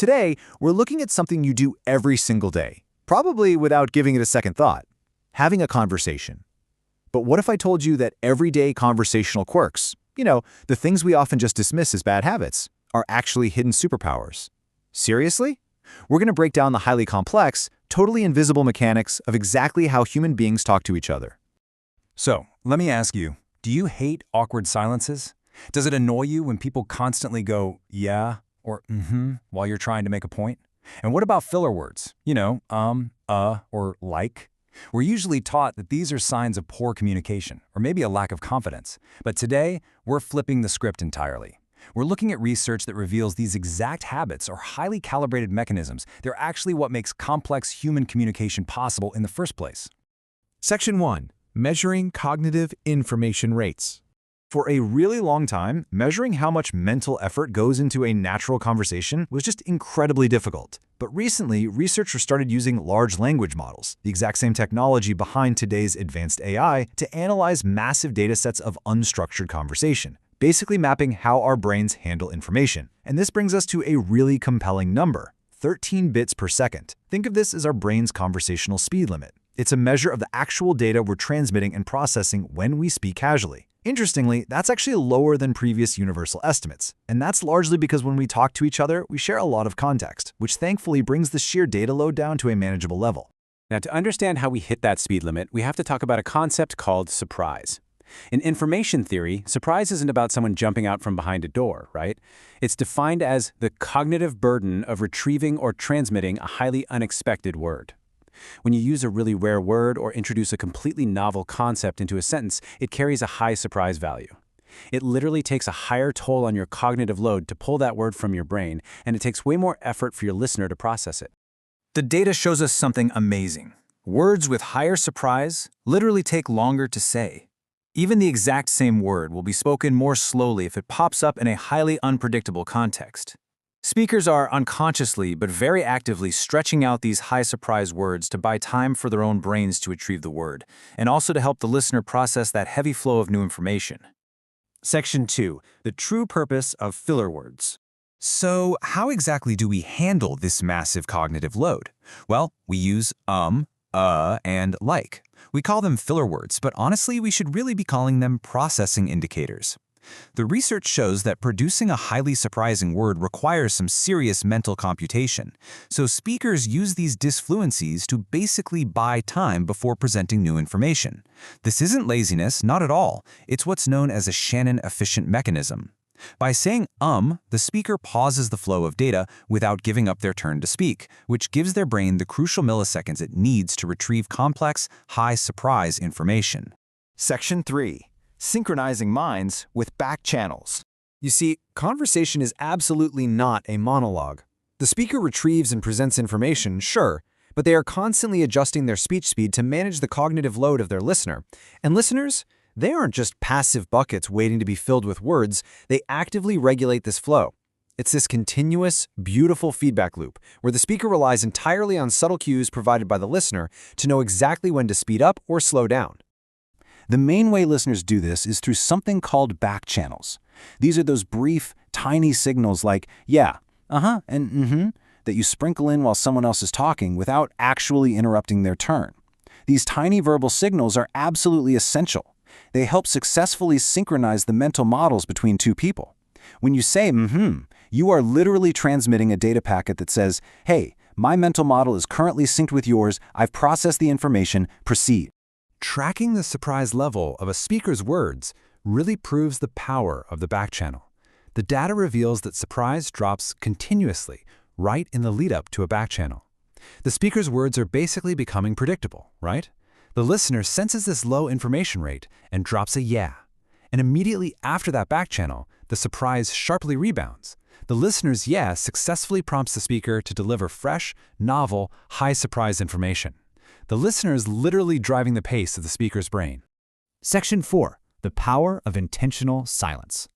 Today, we're looking at something you do every single day, probably without giving it a second thought, having a conversation. But what if I told you that everyday conversational quirks, the things we often just dismiss as bad habits, are actually hidden superpowers? Seriously? We're going to break down the highly complex, totally invisible mechanics of exactly how human beings talk to each other. So, let me ask you, do you hate awkward silences? Does it annoy you when people constantly go, yeah, or while you're trying to make a point? And what about filler words? Or like? We're usually taught that these are signs of poor communication, or maybe a lack of confidence. But today, we're flipping the script entirely. We're looking at research that reveals these exact habits or highly calibrated mechanisms. They're actually what makes complex human communication possible in the first place. Section 1. Measuring cognitive information rates. For a really long time, measuring how much mental effort goes into a natural conversation was just incredibly difficult. But recently, researchers started using large language models, the exact same technology behind today's advanced AI, to analyze massive data sets of unstructured conversation, basically mapping how our brains handle information. And this brings us to a really compelling number, 13 bits per second. Think of this as our brain's conversational speed limit. It's a measure of the actual data we're transmitting and processing when we speak casually. Interestingly, that's actually lower than previous universal estimates. And that's largely because when we talk to each other, we share a lot of context, which thankfully brings the sheer data load down to a manageable level. Now, to understand how we hit that speed limit, we have to talk about a concept called surprise. In information theory, surprise isn't about someone jumping out from behind a door, right? It's defined as the cognitive burden of retrieving or transmitting a highly unexpected word. When you use a really rare word or introduce a completely novel concept into a sentence, it carries a high surprise value. It literally takes a higher toll on your cognitive load to pull that word from your brain, and it takes way more effort for your listener to process it. The data shows us something amazing. Words with higher surprise literally take longer to say. Even the exact same word will be spoken more slowly if it pops up in a highly unpredictable context. Speakers are unconsciously but very actively stretching out these high-surprise words to buy time for their own brains to retrieve the word, and also to help the listener process that heavy flow of new information. Section 2. The true purpose of filler words. So, how exactly do we handle this massive cognitive load? Well, we use and like. We call them filler words, but honestly, we should really be calling them processing indicators. The research shows that producing a highly surprising word requires some serious mental computation, so speakers use these disfluencies to basically buy time before presenting new information. This isn't laziness, not at all. It's what's known as a Shannon-efficient mechanism. By saying the speaker pauses the flow of data without giving up their turn to speak, which gives their brain the crucial milliseconds it needs to retrieve complex, high-surprise information. Section 3. Synchronizing minds with back channels. You see, conversation is absolutely not a monologue. The speaker retrieves and presents information, sure, but they are constantly adjusting their speech speed to manage the cognitive load of their listener. And listeners, they aren't just passive buckets waiting to be filled with words, they actively regulate this flow. It's this continuous, beautiful feedback loop where the speaker relies entirely on subtle cues provided by the listener to know exactly when to speed up or slow down. The main way listeners do this is through something called back channels. These are those brief, tiny signals like yeah, and that you sprinkle in while someone else is talking without actually interrupting their turn. These tiny verbal signals are absolutely essential. They help successfully synchronize the mental models between two people. When you say you are literally transmitting a data packet that says, hey, my mental model is currently synced with yours, I've processed the information, proceed. Tracking the surprise level of a speaker's words really proves the power of the back channel. The data reveals that surprise drops continuously right in the lead-up to a back channel. The speaker's words are basically becoming predictable, right? The listener senses this low information rate and drops a yeah. And immediately after that back channel, the surprise sharply rebounds. The listener's yeah successfully prompts the speaker to deliver fresh, novel, high-surprise information. The listener is literally driving the pace of the speaker's brain. Section 4. The power of intentional silence.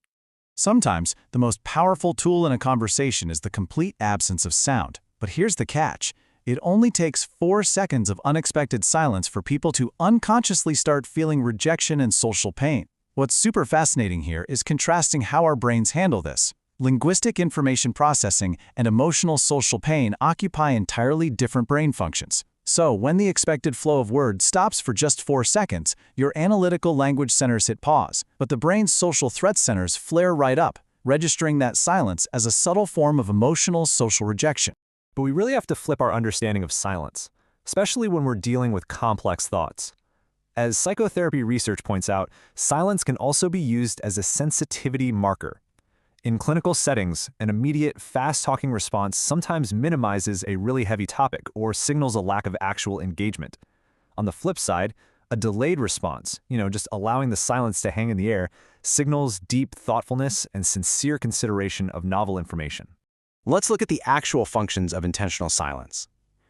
Sometimes, the most powerful tool in a conversation is the complete absence of sound. But here's the catch. It only takes 4 seconds of unexpected silence for people to unconsciously start feeling rejection and social pain. What's super fascinating here is contrasting how our brains handle this. Linguistic information processing and emotional social pain occupy entirely different brain functions. So, when the expected flow of words stops for just 4 seconds, your analytical language centers hit pause, but the brain's social threat centers flare right up, registering that silence as a subtle form of emotional social rejection. But we really have to flip our understanding of silence, especially when we're dealing with complex thoughts. As psychotherapy research points out, silence can also be used as a sensitivity marker. In clinical settings, an immediate, fast-talking response sometimes minimizes a really heavy topic or signals a lack of actual engagement. On the flip side, a delayed response, just allowing the silence to hang in the air, signals deep thoughtfulness and sincere consideration of novel information. Let's look at the actual functions of intentional silence.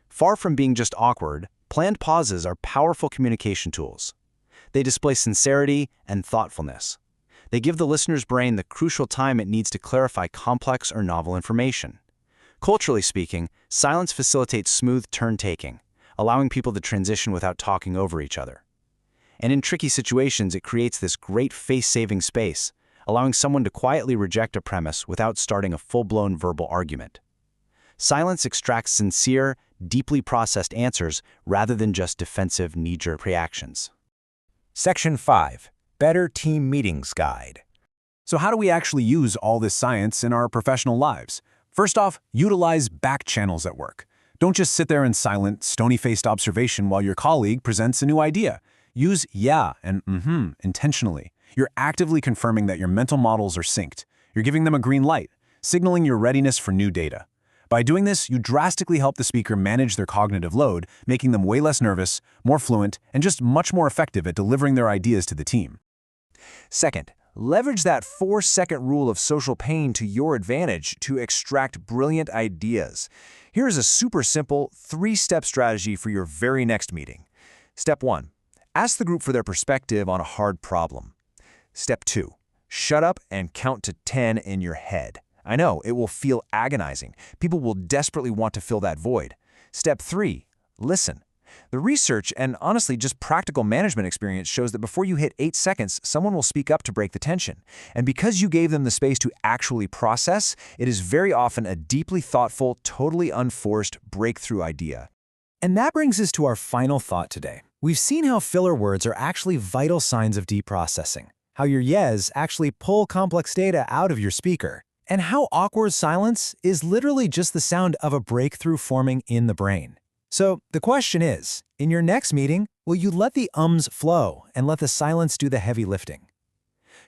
Far from being just awkward, planned pauses are powerful communication tools. They display sincerity and thoughtfulness. They give the listener's brain the crucial time it needs to clarify complex or novel information. Culturally speaking, silence facilitates smooth turn-taking, allowing people to transition without talking over each other. And in tricky situations, it creates this great face-saving space, allowing someone to quietly reject a premise without starting a full-blown verbal argument. Silence extracts sincere, deeply processed answers rather than just defensive knee-jerk reactions. Section 5. Better Team Meetings Guide. So how do we actually use all this science in our professional lives? First off, utilize back channels at work. Don't just sit there in silent, stony-faced observation while your colleague presents a new idea. Use yeah and intentionally. You're actively confirming that your mental models are synced. You're giving them a green light, signaling your readiness for new data. By doing this, you drastically help the speaker manage their cognitive load, making them way less nervous, more fluent, and just much more effective at delivering their ideas to the team. Second, leverage that 4-second rule of social pain to your advantage to extract brilliant ideas. Here's a super simple 3-step strategy for your very next meeting. Step 1. Ask the group for their perspective on a hard problem. Step 2. Shut up and count to 10 in your head. I know, it will feel agonizing. People will desperately want to fill that void. Step 3. Listen. The research and honestly just practical management experience shows that before you hit 8 seconds, someone will speak up to break the tension. And because you gave them the space to actually process, it is very often a deeply thoughtful, totally unforced breakthrough idea. And that brings us to our final thought today. We've seen how filler words are actually vital signs of deep processing, how your yes actually pull complex data out of your speaker, and how awkward silence is literally just the sound of a breakthrough forming in the brain. So the question is, in your next meeting, will you let the ums flow and let the silence do the heavy lifting?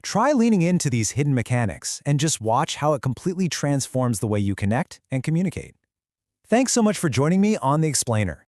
Try leaning into these hidden mechanics and just watch how it completely transforms the way you connect and communicate. Thanks so much for joining me on The Explainer.